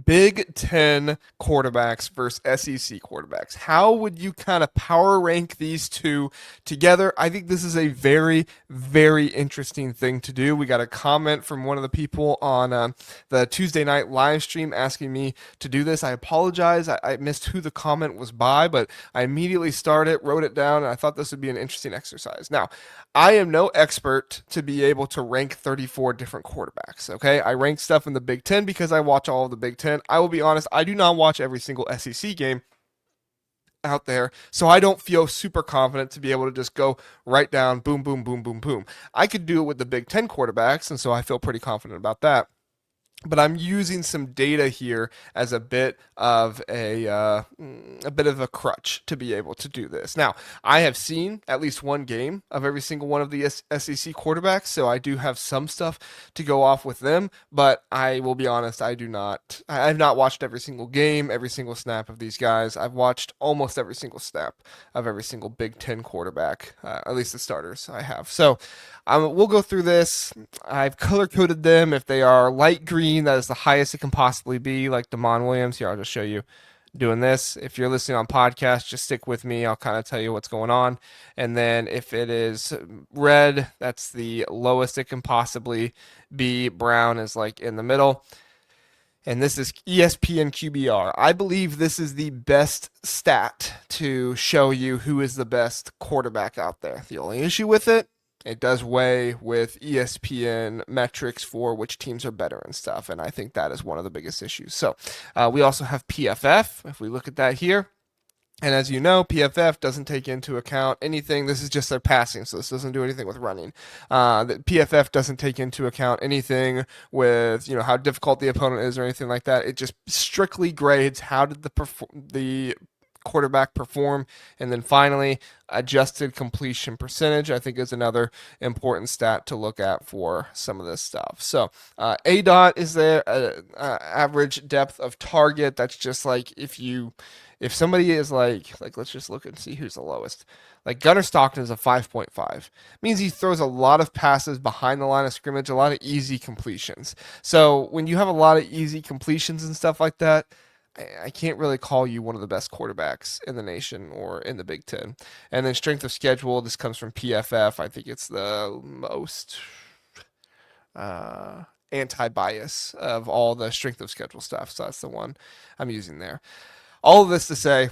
Big Ten quarterbacks versus SEC quarterbacks. How would you kind of power rank these two together? I think this is a very, very interesting thing to do. We got a comment from one of the people on the Tuesday night live stream asking me to do this. I apologize. I missed who the comment was by, but I immediately started, wrote it down, and I thought this would be an interesting exercise. Now, I am no expert to be able to rank 34 different quarterbacks. Okay. I rank stuff in the Big Ten because I watch all of the Big Ten. I will be honest, I do not watch every single SEC game out there. So I don't feel super confident to be able to just go right down, boom, boom, boom, boom, boom. I could do it with the Big Ten quarterbacks. And so I feel pretty confident about that, but I'm using some data here as a bit of a crutch to be able to do this. Now, I have seen at least one game of every single one of the SEC quarterbacks, so I do have some stuff to go off with them. But I will be honest, I do not. I've not watched every single game, every single snap of these guys. I've watched almost every single snap of every single Big Ten quarterback, at least the starters I have. So we'll go through this. I've color coded them. If they are light green, that is the highest it can possibly be, like Damon Williams. Here, I'll just show you doing this. If you're listening on podcast, just stick with me. I'll kind of tell you what's going on. And then if it is red, that's the lowest it can possibly be. Brown is like in the middle. And this is ESPN QBR. I believe this is the best stat to show you who is the best quarterback out there. The only issue with it does weigh with ESPN metrics for which teams are better and stuff. And I think that is one of the biggest issues. So we also have PFF. If we look at that here, and as you know, PFF doesn't take into account anything. This is just their passing, so this doesn't do anything with running. The PFF doesn't take into account anything with how difficult the opponent is or anything like that. It just strictly grades how did the quarterback perform, and then finally adjusted completion percentage I think is another important stat to look at for some of this stuff. So a dot is there, average depth of target. That's just like if somebody is like let's just look and see who's the lowest. Like Gunnar Stockton is a 5.5. Means he throws a lot of passes behind the line of scrimmage, a lot of easy completions. So when you have a lot of easy completions and stuff like that, I can't really call you one of the best quarterbacks in the nation or in the Big Ten. And then strength of schedule, this comes from PFF. I think it's the most uh, anti-bias of all the strength of schedule stuff. So that's the one I'm using there. All of this to say,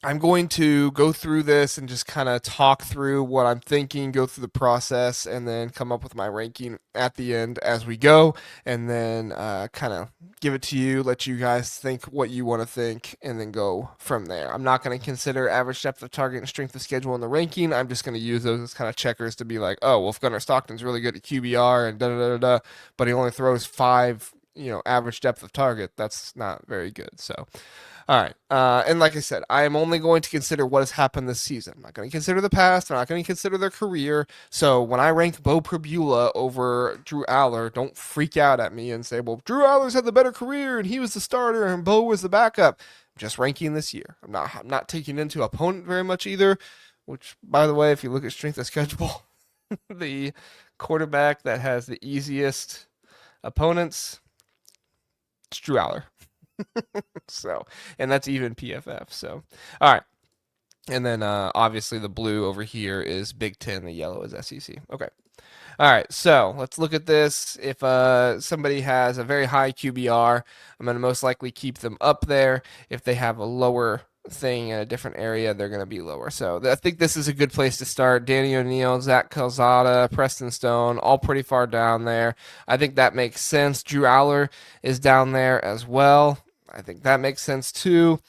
I'm going to go through this and just kind of talk through what I'm thinking, go through the process, and then come up with my ranking at the end as we go, and then kind of give it to you, let you guys think what you want to think, and then go from there. I'm not going to consider average depth of target and strength of schedule in the ranking. I'm just going to use those as kind of checkers to be like, oh, well, if Gunnar Stockton's really good at QBR and da da da da, but he only throws five, average depth of target, that's not very good. So all right. And like I said, I am only going to consider what has happened this season. I'm not going to consider the past. I'm not going to consider their career. So when I rank Bo Prabula over Drew Allar, don't freak out at me and say, well, Drew Allar's had the better career and he was the starter and Bo was the backup. I'm just ranking this year. I'm not taking into opponent very much either, which, by the way, if you look at strength of schedule, the quarterback that has the easiest opponents, it's Drew Aller. So, and that's even PFF. So, all right. And then obviously the blue over here is Big Ten, the yellow is SEC. Okay. All right. So let's look at this. If somebody has a very high QBR, I'm going to most likely keep them up there. If they have a lower thing in a different area, they're going to be lower. So I think this is a good place to start. Danny O'Neill, Zach Calzada, Preston Stone, all pretty far down there. I think that makes sense. Drew Aller is down there as well. I think that makes sense too.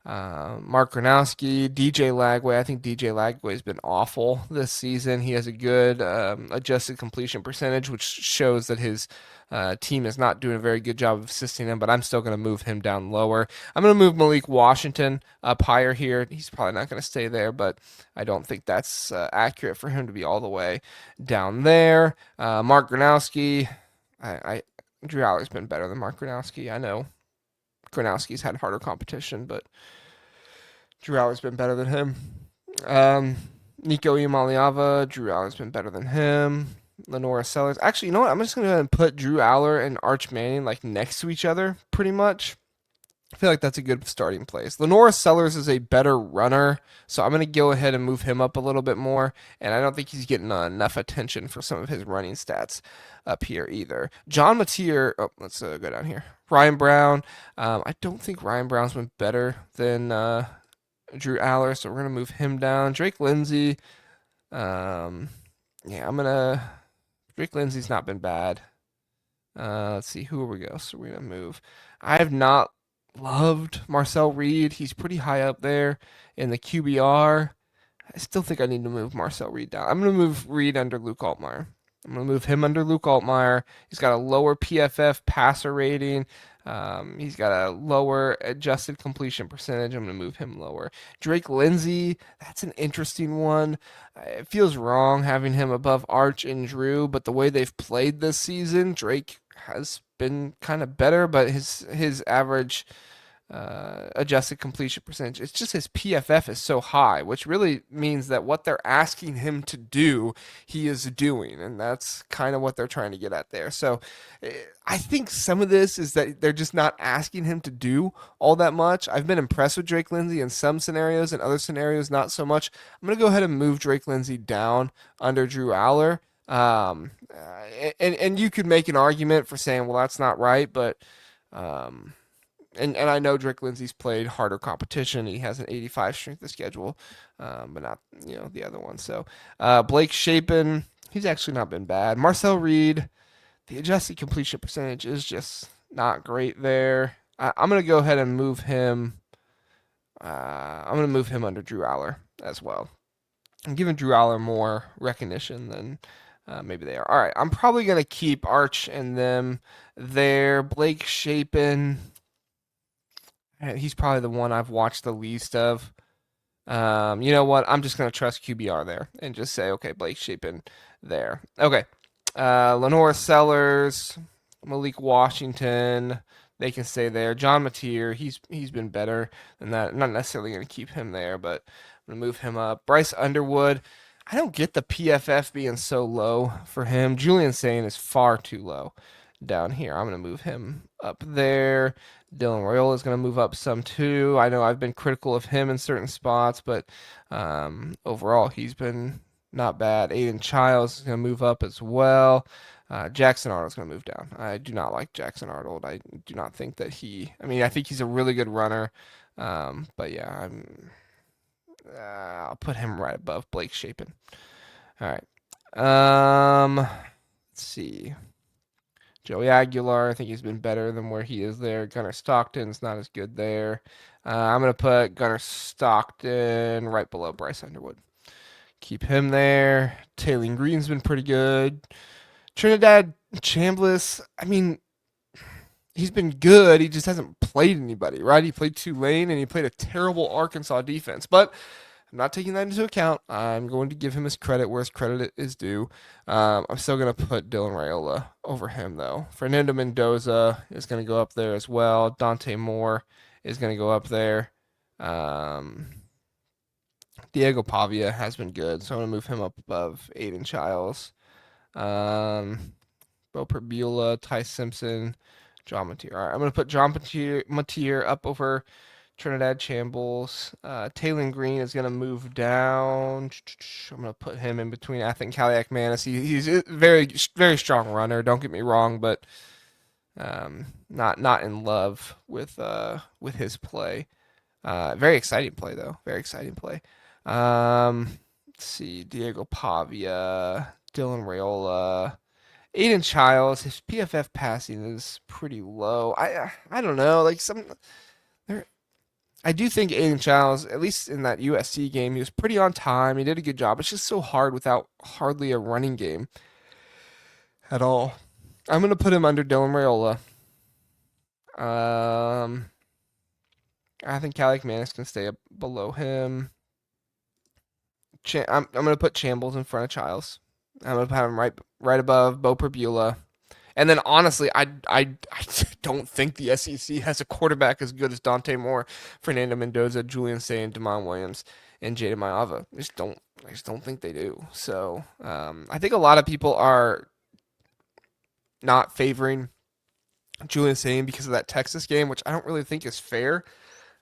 Mark Gronowski, DJ Lagway. I think DJ Lagway's been awful this season. He has a good adjusted completion percentage, which shows that his team is not doing a very good job of assisting him, but I'm still going to move him down lower. I'm going to move Malik Washington up higher here. He's probably not going to stay there, but I don't think that's accurate for him to be all the way down there. Mark Gronowski. Drew Aller's been better than Mark Gronowski. I know Gronowski's had harder competition, but Drew Aller's been better than him. Nico Iamaleava, Drew Aller's been better than him. Lenora Sellers. Actually, you know what? I'm just gonna put Drew Aller and Arch Manning like next to each other, pretty much. I feel like that's a good starting place. Lenora Sellers is a better runner, so I'm going to go ahead and move him up a little bit more. And I don't think he's getting enough attention for some of his running stats up here either. John Mateer, oh, let's go down here. Ryan Brown. I don't think Ryan Brown's been better than Drew Aller, so we're going to move him down. Drake Lindsay. Um, yeah, Drake Lindsay's not been bad. Let's see, who are we go? So we're going to move. I have not loved Marcel Reed. He's pretty high up there in the QBR. I still think I need to move Marcel Reed down. I'm going to move Reed under Luke Altmaier. I'm going to move him under Luke Altmaier. He's got a lower PFF passer rating. He's got a lower adjusted completion percentage. I'm going to move him lower. Drake Lindsay, that's an interesting one. It feels wrong having him above Arch and Drew, but the way they've played this season, Drake has been kind of better, but his average adjusted completion percentage, it's just his PFF is so high, which really means that what they're asking him to do, he is doing, and that's kind of what they're trying to get at there. So I think some of this is that they're just not asking him to do all that much. I've been impressed with Drake Lindsay in some scenarios, and other scenarios not so much. I'm going to go ahead and move Drake Lindsay down under Drew Aller. And you could make an argument for saying, well, that's not right, but and I know Drake Lindsay's played harder competition. He has an 85 strength of schedule, but not the other one. So Blake Shapen, he's actually not been bad. Marcel Reed, the adjusted completion percentage is just not great there. I'm gonna go ahead and move him. I'm gonna move him under Drew Aller as well. I'm giving Drew Aller more recognition than maybe they are. All right, I'm probably gonna keep Arch and them there. Blake Shapen, he's probably the one I've watched the least of. You know what? I'm just gonna trust QBR there and just say, okay, Blake Shapen there. Okay, Lenora Sellers, Malik Washington, they can stay there. John Mateer, he's been better than that. I'm not necessarily gonna keep him there, but I'm gonna move him up. Bryce Underwood, I don't get the PFF being so low for him. Julian Sane is far too low down here. I'm going to move him up there. Dylan Royola is going to move up some too. I know I've been critical of him in certain spots, but overall he's been not bad. Aiden Childs is going to move up as well. Jackson Arnold is going to move down. I do not like Jackson Arnold. I do not think that I think he's a really good runner. But yeah, I'll put him right above Blake Shapen. All right. Let's see. Joey Aguilar, I think he's been better than where he is there. Gunnar Stockton's not as good there. I'm going to put Gunnar Stockton right below Bryce Underwood. Keep him there. Taylor Green's been pretty good. Trinidad Chambliss, I mean, he's been good. He just hasn't played anybody, right? He played Tulane and he played a terrible Arkansas defense. But I'm not taking that into account. I'm going to give him his credit where his credit is due. I'm still going to put Dylan Raiola over him, though. Fernando Mendoza is going to go up there as well. Dante Moore is going to go up there. Diego Pavia has been good, so I'm going to move him up above Aiden Childs. Bo Perbula, Ty Simpson, John Mateer. All right, I'm going to put John Mateer up over Trinidad Chambliss. Taylor Green is going to move down. I'm going to put him in between Athan Kaliak Manis. He's a very, very strong runner. Don't get me wrong, but not in love with his play. Very exciting play, though. Very exciting play. Let's see. Diego Pavia, Dylan Raiola. Aiden Childs, his PFF passing is pretty low. I don't know. Like I do think Aiden Childs, at least in that USC game, he was pretty on time. He did a good job. It's just so hard without hardly a running game at all. I'm going to put him under Dylan Raiola. I think Kaliak Manis can stay up below him. I'm going to put Chambliss in front of Childs. I'm going to have him right above Bo Perbula. And then honestly, I don't think the SEC has a quarterback as good as Dante Moore, Fernando Mendoza, Julian Say, and Damon Williams, and Jada Maiava. I just don't think they do. So I think a lot of people are not favoring Julian Say because of that Texas game, which I don't really think is fair.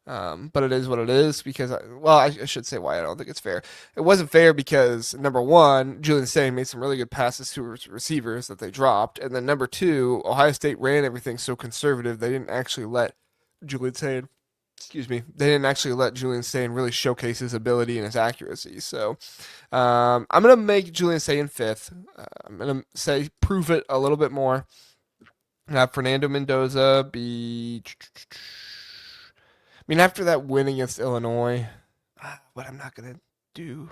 But it is what it is because, I should say why I don't think it's fair. It wasn't fair because, number one, Julian Sain made some really good passes to receivers that they dropped. And then number two, Ohio State ran everything so conservative, they didn't actually let Julian Sain, they didn't actually let Julian Sain really showcase his ability and his accuracy. So I'm going to make Julian Sain fifth. I'm going to say prove it a little bit more. Have Fernando Mendoza be. I mean, after that win against Illinois, but I'm not gonna do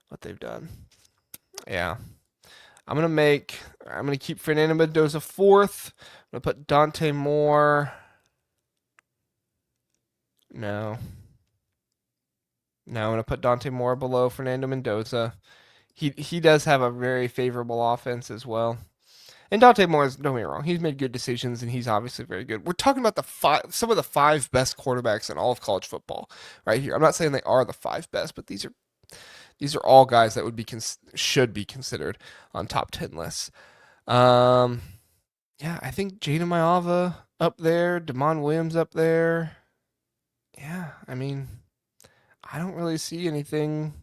what they've done. Yeah, I'm gonna keep Fernando Mendoza fourth. I'm gonna put Dante Moore. No, no, I'm gonna put Dante Moore below Fernando Mendoza. He does have a very favorable offense as well. And Dante Moore, don't get me wrong, he's made good decisions and he's obviously very good. We're talking about some of the five best quarterbacks in all of college football right here. I'm not saying they are the five best, but these are all guys that should be considered on top 10 lists. Um, yeah, I think Jada Maiava up there, Damon Williams up there. Yeah, I mean, I don't really see anything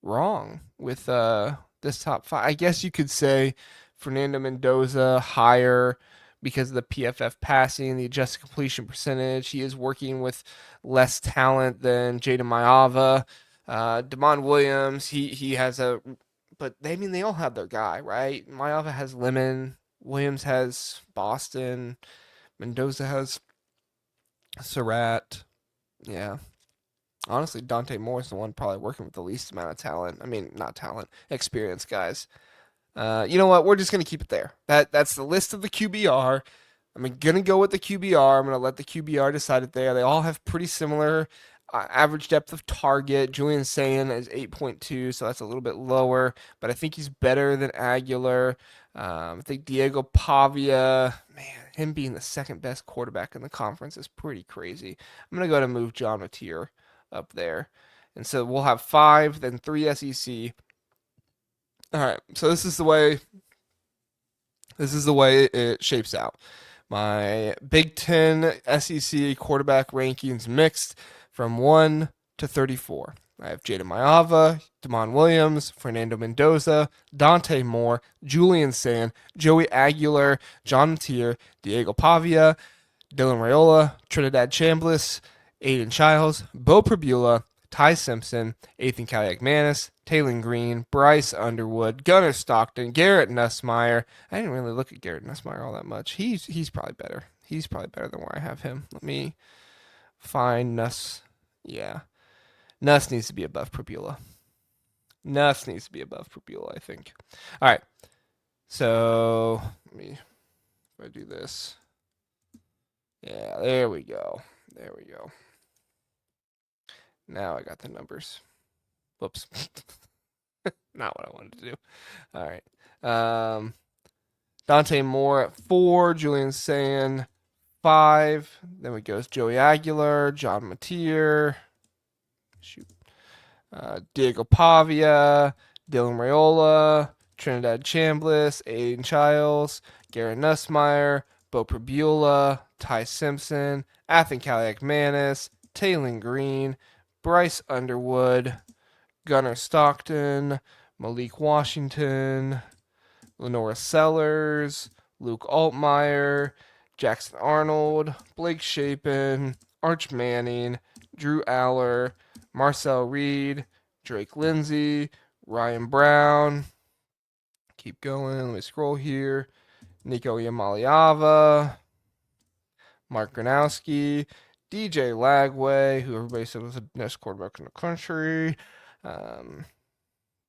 wrong with this top five. I guess you could say Fernando Mendoza higher because of the PFF passing, the adjusted completion percentage. He is working with less talent than Jada Maiava. Damon Williams, he has but they all have their guy, right? Maiava has Lemon, Williams has Boston, Mendoza has Surratt. Yeah. Honestly, Dante Moore is the one probably working with the least amount of talent. I mean, not talent, experience, guys. You know what? We're just gonna keep it there. That's the list of the QBR. I'm gonna go with the QBR. I'm gonna let the QBR decide it there. They all have pretty similar average depth of target. Julian Sayin is 8.2, so that's a little bit lower, but I think he's better than Aguilar. I think Diego Pavia, man, him being the second best quarterback in the conference is pretty crazy. I'm gonna go to move John Mateer up there, and so we'll have five, then three SEC. All right, so this is the way it shapes out. My Big Ten SEC quarterback rankings mixed from 1 to 34. I have Jada Maiava, Damon Williams, Fernando Mendoza, Dante Moore, Julian Sand, Joey Aguilar, John Mateer, Diego Pavia, Dylan Raiola, Trinidad Chambliss, Aiden Childs, Bo Prabula, Ty Simpson, Ethan Kaliak-Manis, Taylor Green, Bryce Underwood, Gunnar Stockton, Garrett Nussmeier. I didn't really look at Garrett Nussmeier all that much. He's probably better. He's probably better than where I have him. Let me find Nuss. Yeah. Nuss needs to be above Prabula. Nuss needs to be above Prabula, I think. All right. So, if I do this. Yeah, there we go. There we go. Now I got the numbers. Whoops. Not what I wanted to do. All right. Dante Moore at 4, Julian Sand 5. Then we go Joey Aguilar, John Mateer, Diego Pavia, Dylan Raiola, Trinidad Chambliss, Aiden Childs, Garrett Nussmeier, Bo Prabula, Ty Simpson, Athan Kaliak-Manis, Taylor Green, Bryce Underwood, Gunnar Stockton, Malik Washington, Lenora Sellers, Luke Altmaier, Jackson Arnold, Blake Shapen, Arch Manning, Drew Allar, Marcel Reed, Drake Lindsay, Ryan Brown. Keep going. Let me scroll here. Nico Yamaliava, Mark Gronowski, DJ Lagway, who everybody said was the best quarterback in the country.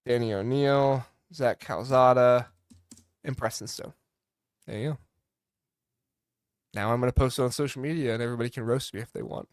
Danny O'Neill, Zach Calzada, and Preston Stone. There you go. Now I'm going to post it on social media and everybody can roast me if they want.